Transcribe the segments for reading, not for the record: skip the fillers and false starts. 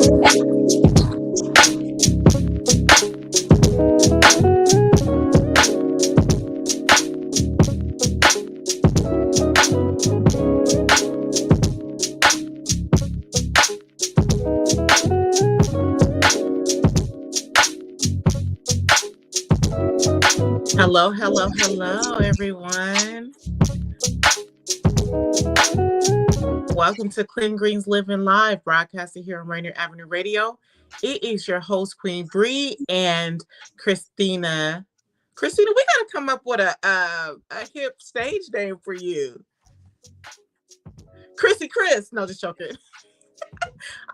Hello, hello, hello, everyone. Welcome to Clean Greens Living Live, broadcasted here on Rainier Avenue Radio. It is your host, Queen Bri and Christina. Christina, we got to come up with a hip stage name for you. Chrissy Chris. No, just joking.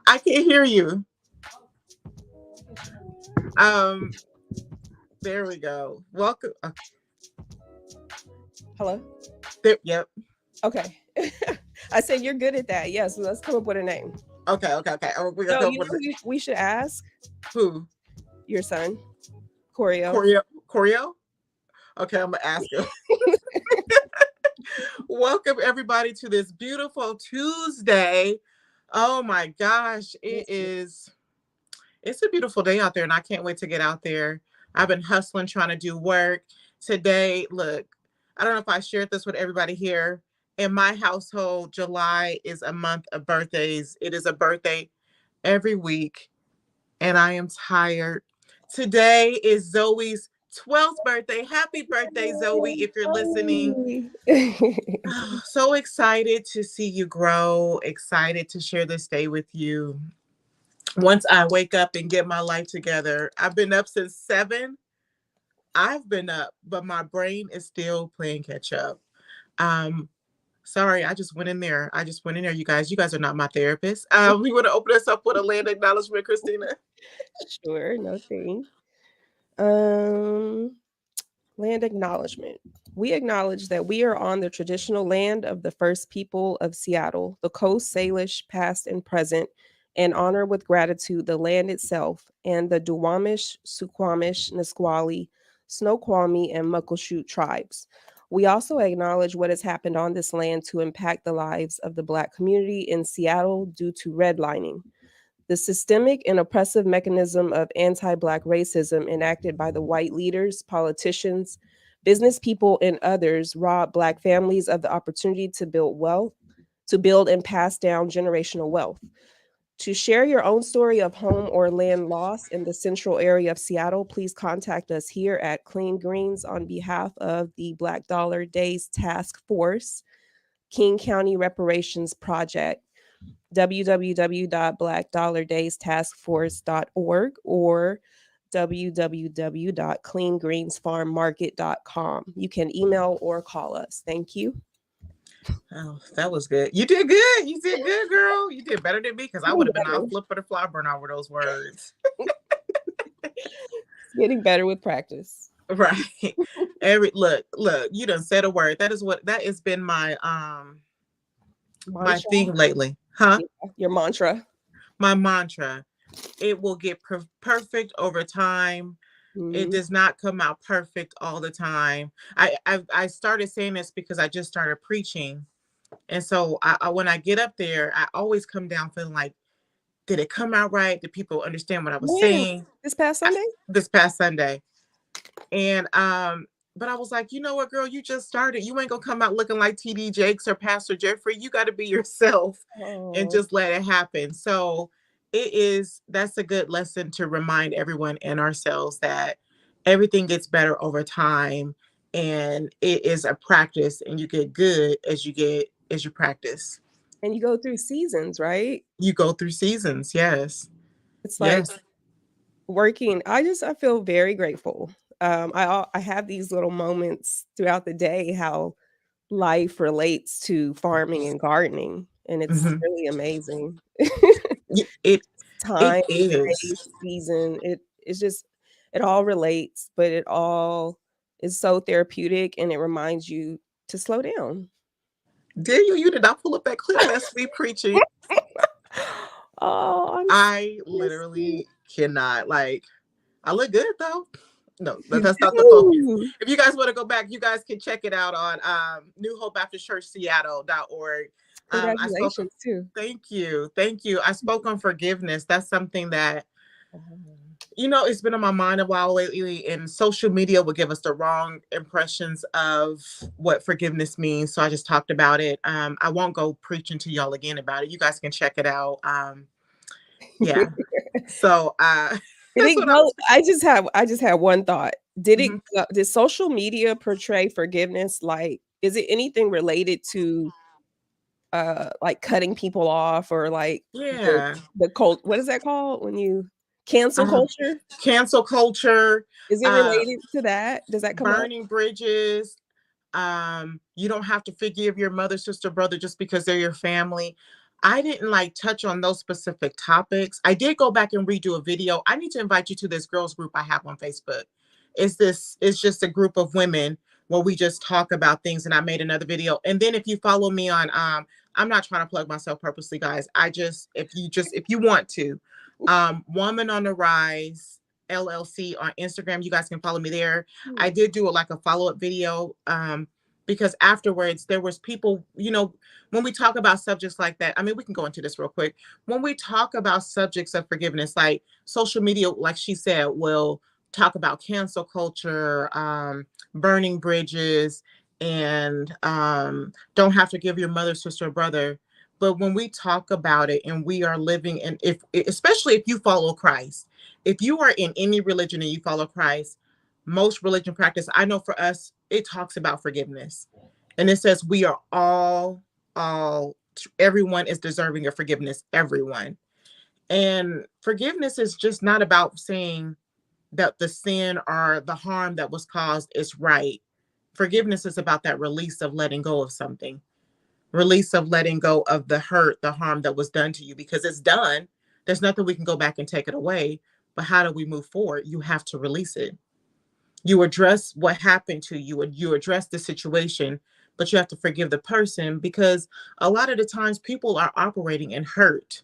I can't hear you. There we go. Welcome. Okay. Hello? Yep. Okay. I said you're good at that. Yes, let's come up with a name. Okay. We're gonna come up with we should ask. Who? Your son. Choreo? Okay, I'm gonna ask him. Welcome everybody to this beautiful Tuesday. Oh my gosh, it's a beautiful day out there, and I can't wait to get out there. I've been hustling, trying to do work today. Look, I don't know if I shared this with everybody here. In my household, July is a month of birthdays. It is a birthday every week, and I am tired. Today is Zoe's 12th birthday. Happy birthday, Zoe, if you're listening. So excited to see you grow, excited to share this day with you. Once I wake up and get my life together, I've been up since 7. I've been up, but my brain is still playing catch up. Sorry, I just went in there. You guys. You guys are not my therapist. We want to open us up with a land acknowledgement, Christina. Sure, no thing. Land acknowledgement. We acknowledge that we are on the traditional land of the first people of Seattle, the Coast Salish, past and present, and honor with gratitude the land itself and the Duwamish, Suquamish, Nisqually, Snoqualmie, and Muckleshoot tribes. We also acknowledge what has happened on this land to impact the lives of the Black community in Seattle due to redlining. The systemic and oppressive mechanism of anti-Black racism enacted by the white leaders, politicians, business people, and others robbed Black families of the opportunity to build and pass down generational wealth. To share your own story of home or land loss in the central area of Seattle, please contact us here at Clean Greens on behalf of the Black Dollar Days Task Force, King County Reparations Project, www.blackdollardaystaskforce.org or www.cleangreensfarmmarket.com. You can email or call us. Thank you. Oh, that was good. You did good. You did good, girl. You did better than me because I would have been all flip for the fly burn over those words. Getting better with practice. Right. Look, you done said a word. That has been my my thing lately. Huh? Your mantra. My mantra. It will get perfect over time. Mm-hmm. It does not come out perfect all the time. I started saying this because I just started preaching. And so when I get up there, I always come down feeling like, did it come out right? Did people understand what I was saying? This past Sunday? This past Sunday. And but I was like, you know what, girl, you just started. You ain't gonna come out looking like TD Jakes or Pastor Jeffrey. You got to be yourself and just let it happen. So that's a good lesson to remind everyone and ourselves that everything gets better over time, and it is a practice, and you get good as you practice. And you go through seasons, right? You go through seasons, yes. It's like working. I feel very grateful. I have these little moments throughout the day how life relates to farming and gardening, and it's really amazing. Time, place, season. It's just, it all relates, but it all is so therapeutic, and it reminds you to slow down. Did you did not pull up that clip? That's me preaching. I literally cannot. Like, I look good though. No, that's not the focus. If you guys want to go back, you guys can check it out on New Hope Baptist Church Seattle.org. I spoke. Congratulations too. Thank you. Thank you. I spoke on forgiveness. That's something that, it's been on my mind a while lately, and social media would give us the wrong impressions of what forgiveness means. So I just talked about it. I won't go preaching to y'all again about it. You guys can check it out. Yeah. So Did that's it what I go? was. I just had one thought. Mhm. Did social media portray forgiveness? Like, is it anything related to like cutting people off, or like the Yeah. the cult, what is that called when you cancel Uh, culture? Cancel culture, Is it uh, related to that? Does that come up? burning bridges. You don't have to forgive your mother, sister, brother just because they're your family. I didn't like touch on those specific topics. I did go back and redo a video. I need to invite you to this girls group I have on Facebook. It's just a group of women where we just talk about things, and I made another video. And then if you follow me on I'm not trying to plug myself purposely, guys. If you want to, Woman on the Rise LLC on Instagram, you guys can follow me there. I Hmm. did do a follow-up video, because afterwards there was people, when we talk about subjects like that, I mean, we can go into this real quick. When we talk about subjects of forgiveness, like social media, like she said, will talk about cancel culture, burning bridges, and don't have to give your mother, sister, or brother. But when we talk about it and we are living, and if especially if you follow Christ, if you are in any religion and you follow Christ, most religion practice, I know for us, it talks about forgiveness. And it says we are all, everyone is deserving of forgiveness, everyone. And forgiveness is just not about saying that the sin or the harm that was caused is right. Forgiveness is about that release of letting go of something, release of letting go of the hurt, the harm that was done to you, because it's done. There's nothing we can go back and take it away. But how do we move forward? You have to release it. You address what happened to you, and you address the situation, but you have to forgive the person, because a lot of the times people are operating in hurt.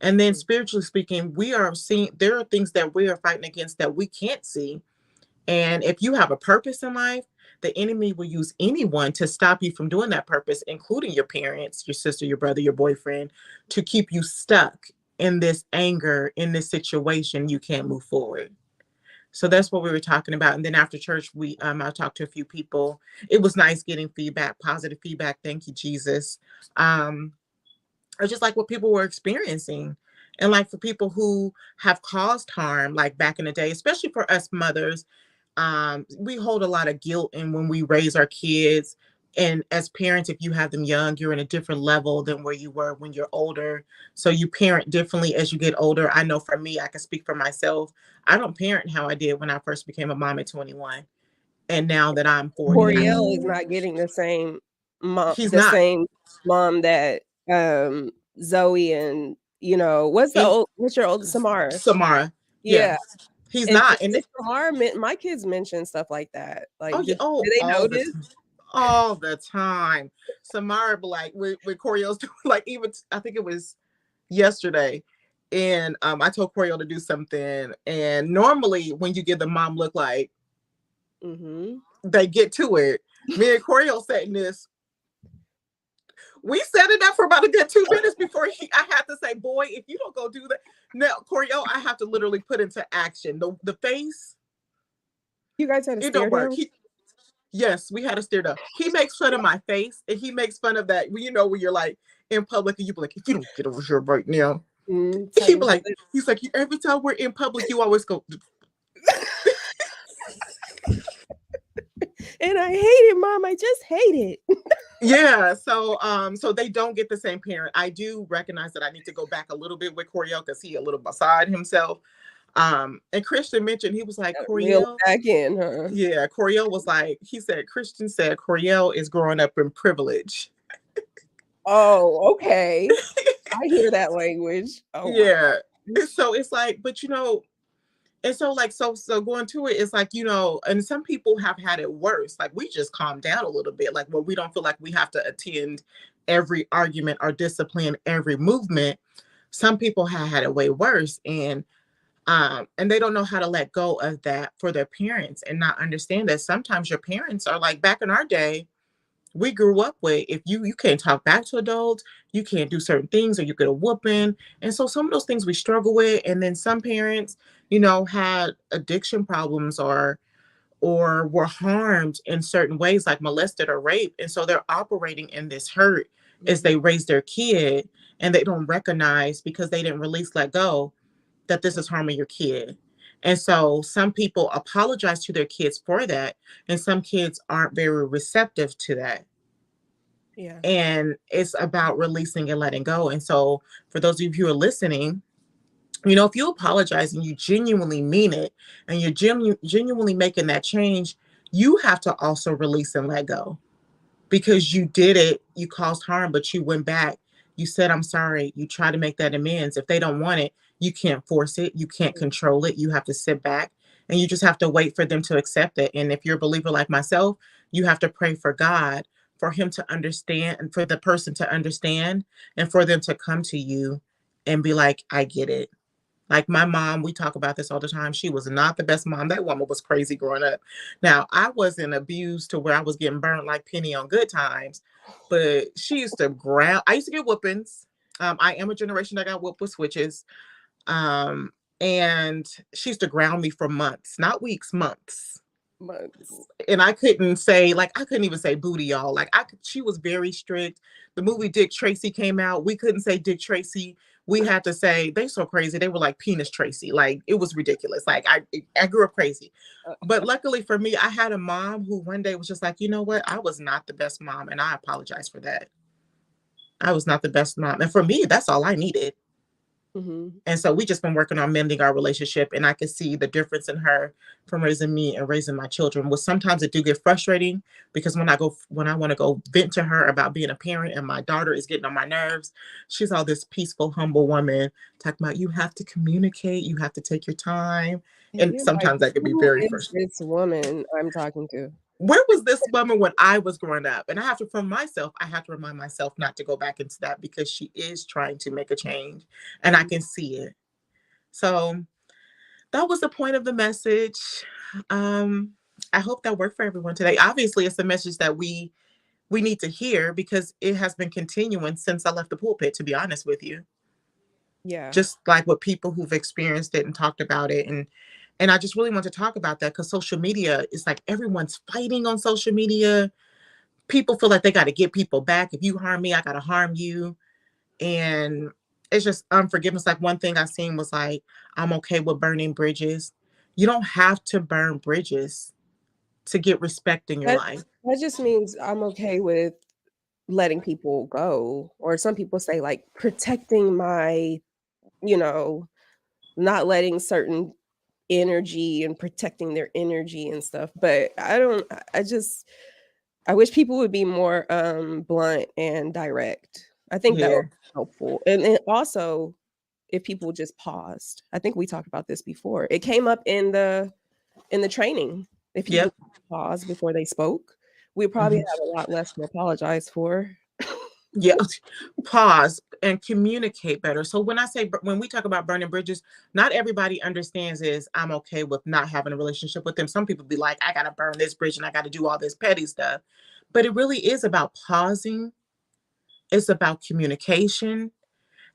And then spiritually speaking, we are seeing there are things that we are fighting against that we can't see. And if you have a purpose in life, the enemy will use anyone to stop you from doing that purpose, including your parents, your sister, your brother, your boyfriend, to keep you stuck in this anger, in this situation. You can't move forward. So that's what we were talking about. And then after church, I talked to a few people. It was nice getting feedback, positive feedback. Thank you, Jesus. Or just like what people were experiencing. And like for people who have caused harm, like back in the day, especially for us mothers, we hold a lot of guilt in when we raise our kids. And as parents, if you have them young, you're in a different level than where you were when you're older. So you parent differently as you get older. I know for me, I can speak for myself. I don't parent how I did when I first became a mom at 21. And now that I'm 40, Coriel is not getting he's the not. same mom that Zoe and And what's your oldest, Samara? Samara, yeah, Yeah. he's And not. And if Samara my kids mention stuff like that. oh Like, yeah, did they notice? all the time. Samara, like with Coriel's like, even I think it was yesterday, and I told Coriel to do something, and normally when you give the mom look, like Mm-hmm. they get to it. Me and Coriel sat in this. We set it up for about a good 2 minutes before I had to say, "Boy, if you don't go do that now, Coriel, I have to literally put into action the face. You guys had a It don't stare work. down? Yes, we had to steer up. He makes fun of my face, and he makes fun of that. When you're like in public, and you be like, if you don't get over here right now, he Tighten be up your like, lips. he's like, every time we're in public, you always go. And I hate it, Mom. I just hate it. Yeah. So they don't get the same parent. I do recognize that I need to go back a little bit with Coriel because he a little beside himself. And Christian mentioned, he was like, Reel Coriel. it back in, huh? Yeah, Coriel was like, Christian said Coriel is growing up in privilege. Oh, okay. I hear that language. Oh my Yeah. gosh. So it's like, but and so like so going to it is like, and some people have had it worse. Like we just calmed down a little bit, like where we don't feel like we have to attend every argument or discipline every movement. Some people have had it way worse, and they don't know how to let go of that for their parents, and not understand that sometimes your parents are like, back in our day, we grew up with. If you can't talk back to adults, you can't do certain things, or you get a whooping. And so some of those things we struggle with. And then some parents, had addiction problems, or were harmed in certain ways, like molested or raped. And so they're operating in this hurt as Mhm. they raise their kid, and they don't recognize, because they didn't release, let go, that this is harming your kid. And so some people apologize to their kids for that, and some kids aren't very receptive to that. Yeah. And it's about releasing and letting go. And so for those of you who are listening, if you apologize and you genuinely mean it, and you're genuinely making that change, you have to also release and let go, because you did it, you caused harm, but you went back, you said, I'm sorry, you try to make that amends. If they don't want it, you can't force it, you can't control it. You have to sit back, and you just have to wait for them to accept it. And if you're a believer like myself, you have to pray for God, for him to understand, and for the person to understand, and for them to come to you and be like, I get it. Like my mom, we talk about this all the time. She was not the best mom. That woman was crazy growing up. Now, I wasn't abused to where I was getting burnt like Penny on Good Times, but she used to ground. I used to get whoopings. I am a generation that got whooped with switches. Um, and she used to ground me for months, not weeks, months. Months. And I couldn't say, like, I couldn't even say booty, y'all. Like, she was very strict. The movie Dick Tracy came out. We couldn't say Dick Tracy. We had to say, they so crazy. They were like Penis Tracy. Like, it was ridiculous. Like, I grew up crazy. But luckily for me, I had a mom who one day was just like, you know what? I was not the best mom, and I apologize for that. I was not the best mom. And for me, that's all I needed. Mhm. And so we just been working on mending our relationship, and I could see the difference in her from raising me and raising my children. Well, sometimes it do get frustrating, because when I want to go vent to her about being a parent and my daughter is getting on my nerves, she's all this peaceful, humble woman talking about, you have to communicate, you have to take your time. And And you're like, sometimes that can be "Who very is frustrating. this woman I'm talking to?" Where was this woman when I was growing up? And I have to, for myself, I have to remind myself not to go back into that, because she is trying to make a change, and I Mhm. can see it. So that was the point of the message. Um, I hope that worked for everyone today. Obviously, it's a message that we need to hear, because it has been continuing since I left the pulpit, to be honest with you. Yeah. Just like with people who've experienced it and talked about it. And I just really want to talk about that, because social media is like, everyone's fighting on social media. People feel like they got to get people back. If you harm me, I got to harm you. And it's just unforgiveness. Like one thing I seen was like, I'm okay with burning bridges. You don't have to burn bridges to get respect in your That life. that just means I'm okay with letting people go, or some people say, like, protecting my, you know, not letting certain energy and protecting their energy and stuff, but I don't I just I wish people would be more, blunt and direct. I think that Yeah. would be helpful, and then also, if people just paused. I think we talked about this before. It came up in the training. If people Yep. pause before they spoke, we probably Mhm. have a lot less to apologize for. Yeah. Pause and communicate better. So when we talk about burning bridges, not everybody understands is I'm okay with not having a relationship with them. Some people be like, I gotta burn this bridge and I gotta do all this petty stuff. But it really is about pausing. It's about communication.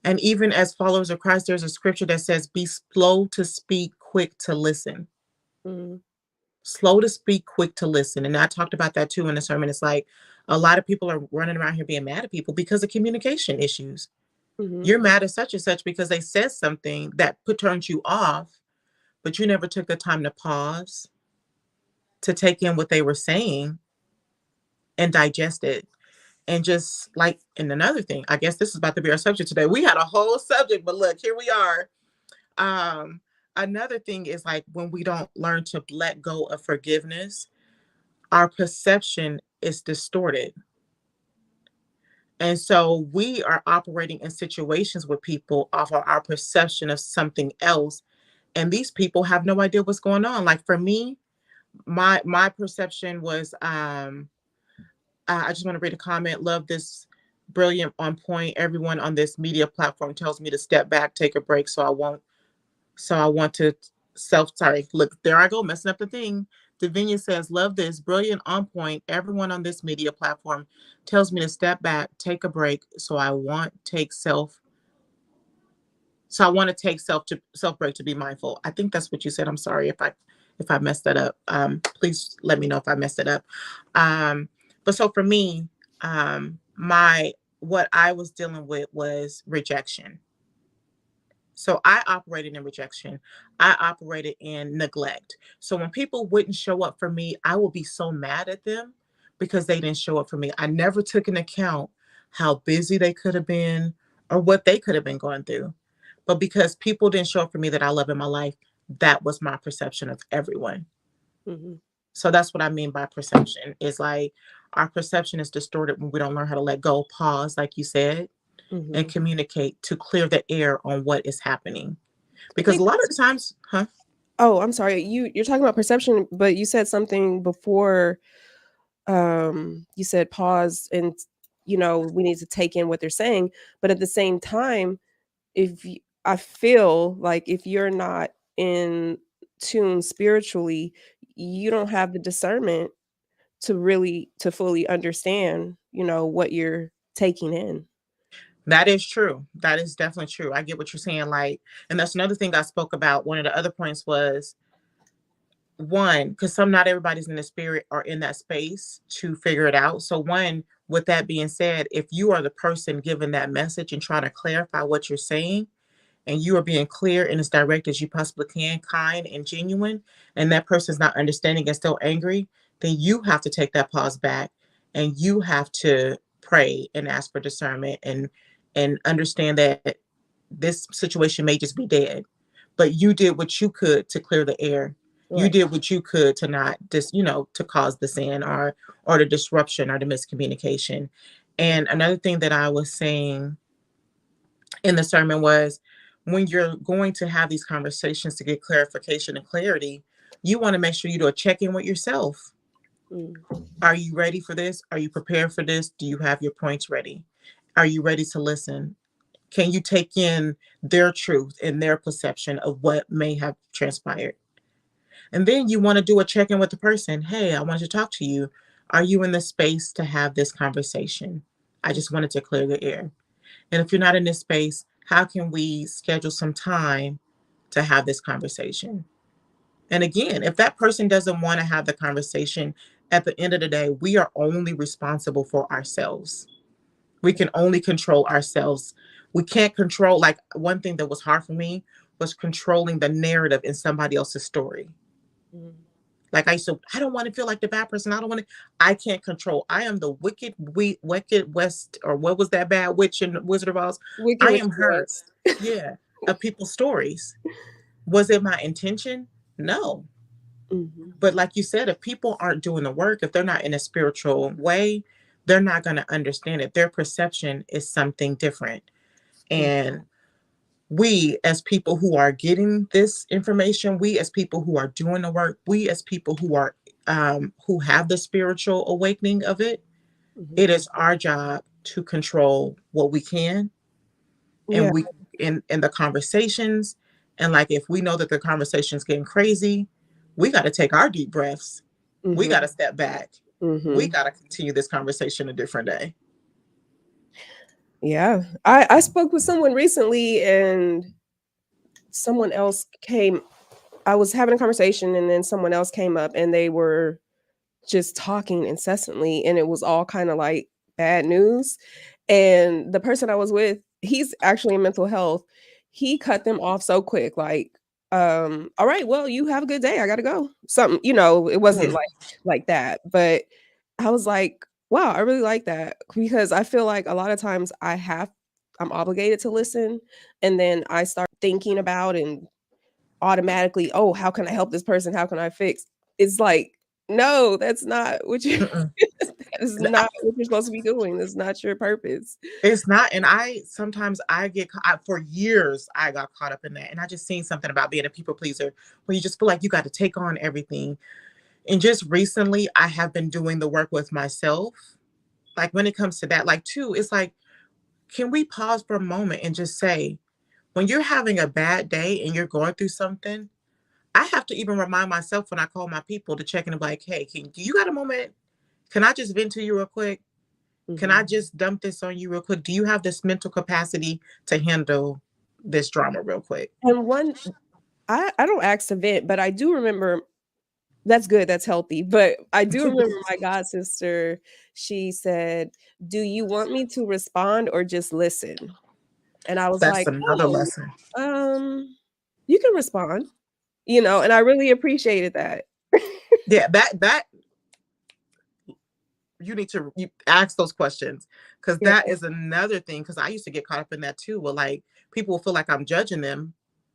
And even as followers of Christ, there's a scripture that says, be slow to speak, quick to listen. Mhm, Slow to speak, quick to listen. And I talked about that too in the sermon. It's like a lot of people are running around here being mad at people because of communication issues. mhm. You're mad at such and such because they said something that turns you off, but you never took the time to pause, to take in what they were saying and digest it. And just like, and another thing, I guess this is about to be our subject today. We had a whole subject, but look, here we are. Um, Another thing is like when we don't learn to let go of forgiveness, our perception is distorted. And so we are operating in situations with people off of our perception of something else. And these people have no idea what's going on. Like for me, my perception was I just want to read a comment. Love this, brilliant, on point. Everyone on this media platform tells me to step back, take a break, so I want to look, there I go, messing up the thing. Davinia says, love this. Brilliant, on point. Everyone on this media platform tells me to step back, take a break. So I want to take self break to be mindful. I think that's what you said. I'm sorry if I messed that up. Please let me know if I messed it up. But so for me, my what I was dealing with was rejection. So I operated in rejection. I operated in neglect. So when people wouldn't show up for me, I would be so mad at them because they didn't show up for me. I never took into account how busy they could have been or what they could have been going through. But because people didn't show up for me that I love in my life, that was my perception of everyone. Mm-hmm. So that's what I mean by perception. Is like our perception is distorted when we don't learn how to let go, pause, like you said, and Mm-hmm. communicate to clear the air on what is happening. I Because a think lot of times, huh? Oh, I'm sorry. You're talking about perception, but you said something before. You said pause, and we need to take in what they're saying. But at the same time, I feel like if you're not in tune spiritually, you don't have the discernment to fully understand, what you're taking in. That is true. That is definitely true. I get what you're saying. Like, and that's another thing I spoke about. One of the other points was one, because not everybody's in the spirit or in that space to figure it out. So one, with that being said, if you are the person giving that message and trying to clarify what you're saying, and you are being clear and as direct as you possibly can, kind and genuine, and that person's not understanding and still angry, then you have to take that pause back and you have to pray and ask for discernment and understand that this situation may just be dead. But you did what you could to clear the air. You Right. did what you could to not just, to cause the sin or the disruption or the miscommunication. Right. And another thing that I was saying in the sermon was when you're going to have these conversations to get clarification and clarity, you want to make sure you do a check in with yourself. Mm. Are you ready for this? Are you prepared for this? Do you have your points ready? Are you ready to listen? Can you take in their truth and their perception of what may have transpired? And then you want to do a check in with the person. Hey, I wanted to talk to you. Are you in the space to have this conversation? I just wanted to clear the air. And if you're not in this space, how can we schedule some time to have this conversation? And again, if that person doesn't want to have the conversation, at the end of the day, we are only responsible for ourselves. We can only control ourselves. We can't control, like, one thing that was hard for me was controlling the narrative in somebody else's story. Mm. Like I don't want to feel like the bad person. I can't control. I am the wicked West, or what was that bad witch in Wizard of Oz? Wicked I Witch am of the her. West. Yeah. Of people's stories. Was it my intention? No. Hmm. But like you said, if people aren't doing the work, if they're not in a spiritual way, they're not going to understand it. Their perception is something different. And we, as people who are getting this information, we as people who are doing the work, we as people who have the spiritual awakening of it, Hmm. it is our job to control what we can, Yeah. and we in the conversations. And like if we know that the conversation's getting crazy, we got to take our deep breaths. We Hmm. got to step back. We Hmm. got to continue this conversation a different day. Yeah. I spoke with someone recently, and someone else came. I was having a conversation, and then someone else came up, and they were just talking incessantly, and it was all kind of like bad news. And the person I was with, he's actually in mental health. He cut them off so quick, like, all right, well, you have a good day. I gotta go. Something, it wasn't Mhm. like that. But I was like, wow, I really like that, because I feel like a lot of times I'm obligated to listen, and then I start thinking about and automatically, oh, how can I help this person? How can I fix? It's like, no, that's not what you Mm-mm. that is not what you're supposed to be doing. That's not your purpose. It's not, and I sometimes I get for years I got caught up in that, and I just seen something about being a people pleaser where you just feel like you got to take on everything. And just recently, I have been doing the work with myself. Like when it comes to that, like too, it's like, can we pause for a moment and just say, when you're having a bad day and you're going through something, I have to even remind myself when I call my people to check in and be like, hey, do you got a moment? Can I just vent to you real quick? Can I just dump this on you real quick? Do you have this mental capacity to handle this drama real quick? And I don't ask to vent, but I do remember that's good, that's healthy. But I do remember my god sister, she said, "Do you want me to respond or just listen?" And I was That's like, another "Oh, lesson. you can respond." And I really appreciated that. Yeah, that you need to ask those questions, because Yeah. that is another thing. Because I used to get caught up in that too. Well, like people will feel like I'm judging them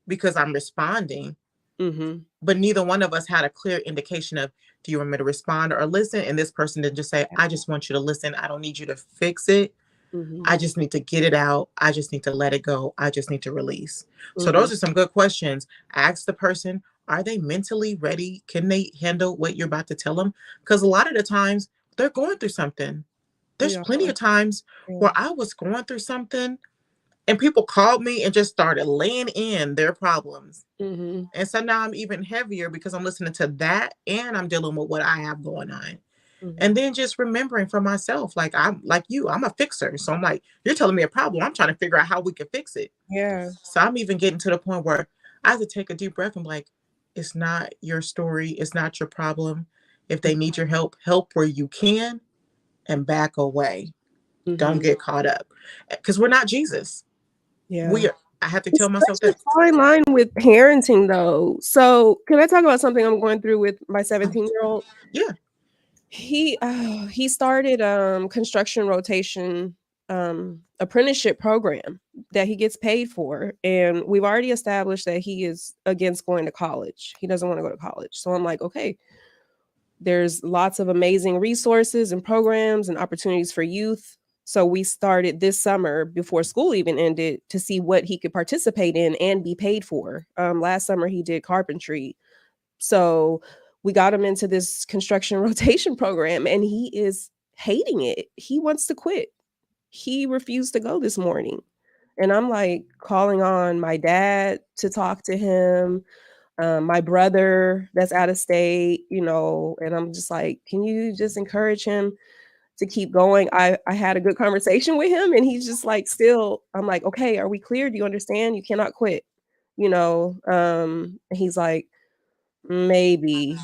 because I'm responding, Mhm. but neither one of us had a clear indication of, do you want me to respond or listen? And this person didn't just say, I just want you to listen. I don't need you to fix it. Mhm. I just need to get it out. I just need to let it go. I just need to release. So Mhm. those are some good questions. Ask the person, are they mentally ready? Can they handle what you're about to tell them? Because a lot of the times they're going through something. There's Yeah. plenty of times Yeah. where I was going through something and people called me and just started laying in their problems. Mhm. And so now I'm even heavier because I'm listening to that and I'm dealing with what I have going on. And Mhm. then just remembering for myself, like I'm like you, I'm a fixer. So I'm like, you're telling me a problem. I'm trying to figure out how we can fix it. Yeah. So I'm even getting to the point where I have to take a deep breath and be like, it's not your story. It's not your problem. If they need your help, help where you can and back away. Don't Mhm. get caught up because we're not Jesus. Yeah. We are, I have to tell It's myself such a that. fine line with parenting though. So, can I talk about something I'm going through with my 17-year-old? Yeah. He started construction rotation apprenticeship program that he gets paid for, and we've already established that he is against going to college. He doesn't want to go to college. So I'm like, okay, there's lots of amazing resources and programs and opportunities for youth. So we started this summer before school even ended to see what he could participate in and be paid for. Last summer he did carpentry. So we got him into this construction rotation program and he is hating it. He wants to quit. He refused to go this morning. And I'm like calling on my dad to talk to him, my brother that's out of state, and I'm just like, can you just encourage him to keep going? I had a good conversation with him and he's just like, still, I'm like, okay, are we clear? Do you understand? You cannot quit, and he's like, maybe.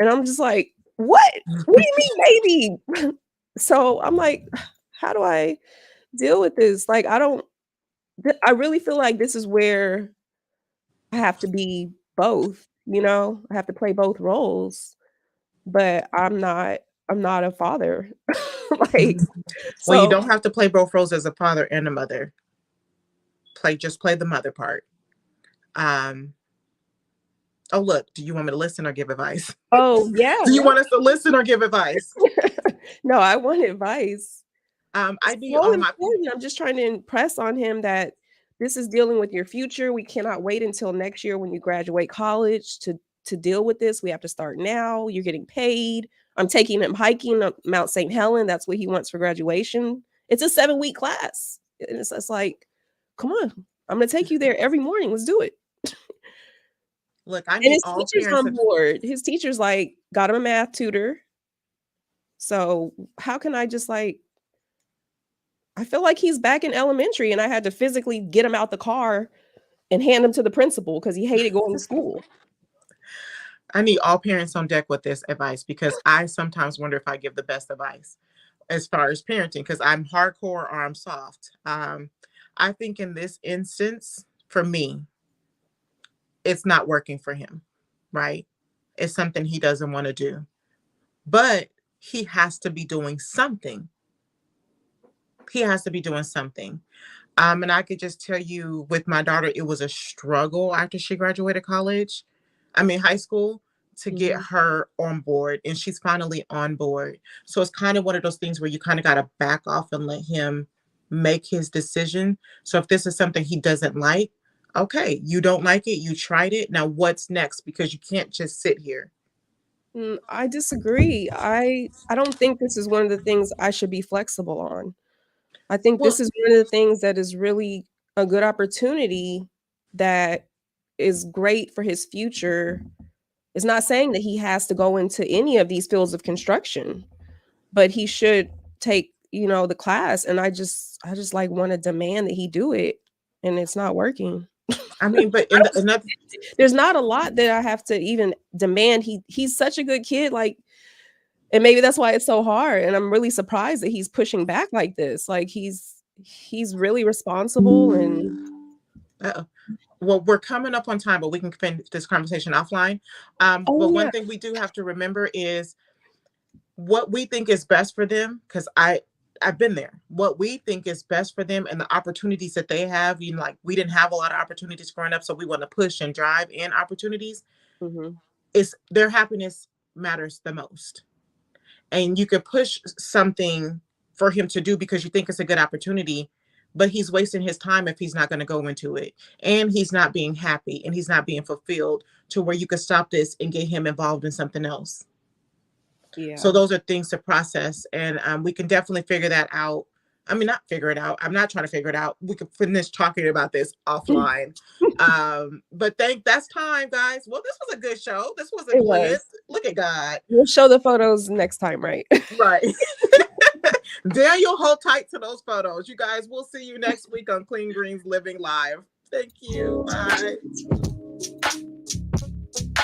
And I'm just like, what? What do you mean maybe? So I'm like, how do I deal with this? Like, I really feel like this is where I have to be both, I have to play both roles, but I'm not a father. Like, Well, you so don't have to play both roles as a father and a mother. Just play the mother part. Um, oh look, do you want me to listen or give advice? oh, yeah, Do you no. want us to listen or give advice? No, I want advice. I It's need so all my people. important. I'm just trying to impress on him that this is dealing with your future. We cannot wait until next year when you graduate college to deal with this. We have to start now. You're getting paid. I'm taking him hiking up Mount St. Helen. That's what he wants for graduation. It's a 7-week class. And it's like, come on. I'm going to take you there every morning. Let's do it. Look, I And need his all teacher's parents on to board. His teacher's like, got him a math tutor. So how can I just like I feel like he's back in elementary and I had to physically get him out the car and hand him to the principal because he hated going to school. I need all parents on deck with this advice, because I sometimes wonder if I give the best advice as far as parenting, because I'm hardcore or I'm soft. I think in this instance, for me, it's not working for him, right? It's something he doesn't want to do, but he has to be doing something. He has to be doing something. And I could just tell you with my daughter, it was a struggle after she graduated high school, to get Mhm. her on board. And she's finally on board. So it's kind of one of those things where you kind of got to back off and let him make his decision. So if this is something he doesn't like, okay, you don't like it, you tried it. Now what's next? Because you can't just sit here. I disagree. I don't think this is one of the things I should be flexible on. I think Well, this is one of the things that is really a good opportunity that is great for his future. It's not saying that he has to go into any of these fields of construction, but he should take, the class. And I just like want to demand that he do it, and it's not working. I mean, but another, There's not a lot that I have to even demand. He's such a good kid, like, and maybe that's why it's so hard. And I'm really surprised that he's pushing back like this. Like he's really responsible. And well, we're coming up on time, but we can finish this conversation offline. But one thing we do have to remember is what we think is best for them, because I've been there. What we think is best for them and the opportunities that they have, like we didn't have a lot of opportunities growing up, so we want to push and drive in opportunities. Is their happiness matters the most. And you could push something for him to do because you think it's a good opportunity, but he's wasting his time if he's not going to go into it, and he's not being happy and he's not being fulfilled to where you could stop this and get him involved in something else. Yeah. So those are things to process, and we can definitely figure that out. I mean, not figure it out. I'm not trying to figure it out. We could finish talking about this offline. But that's time, guys. Well, this was a good show. This was a quiz. Look at God. We'll show the photos next time, right? Right. Daniel, hold tight to those photos. You guys, we'll see you next week on Clean Greens Living Live. Thank you. Bye.